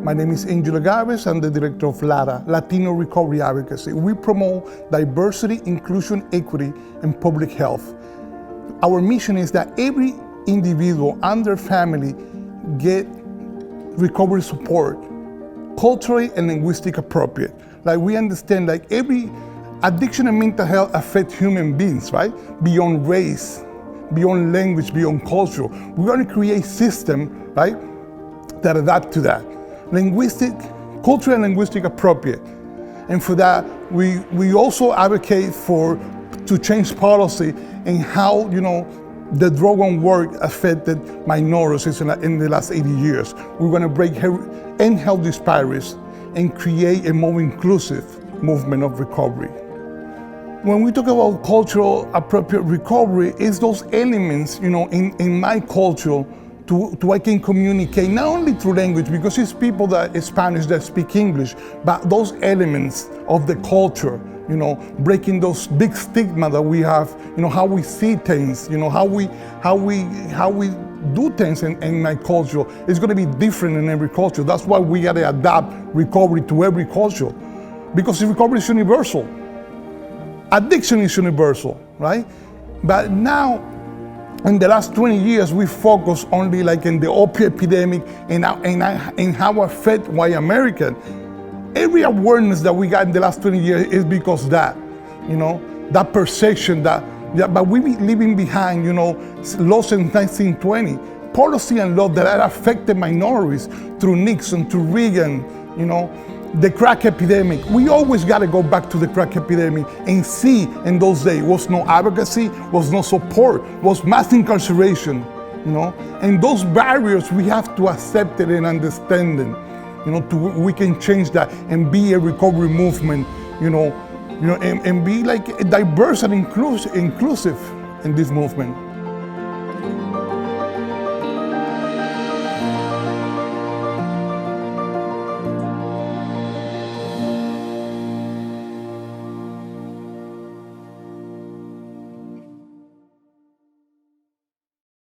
My name is Angelo Lagares. I'm the director of LADA, Latino Recovery Advocacy. We promote diversity, inclusion, equity, and public health. Our mission is that every individual and their family get recovery support, culturally and linguistic appropriate. Like we understand, like every addiction and mental health affect human beings, right? Beyond race, beyond language, beyond culture. We're going to create system, right, that adapt to that. Linguistic, cultural and linguistic appropriate. And for that, we also advocate to change policy and how, the drug and work affected minorities in the last 80 years. We're going to end health disparities and create a more inclusive movement of recovery. When we talk about cultural appropriate recovery, it's those elements, in my culture I can communicate not only through language, because it's people that is Spanish that speak English, but those elements of the culture, breaking those big stigma that we have, how we see things, how we do things in my culture is going to be different in every culture. That's why we got to adapt recovery to every culture, because recovery is universal. Addiction is universal, right? But now, in the last 20 years, we focus only like in the opioid epidemic and how it affect white American. Every awareness that we got in the last 20 years is because that perception but we be leaving behind, laws in 1920, policy and law that had affected minorities through Nixon, through Reagan, the crack epidemic. We always got to go back to the crack epidemic and see in those days was no advocacy, was no support, was mass incarceration, And those barriers, we have to accept it and understand them, we can change that and be a recovery movement, and be like diverse and inclusive in this movement.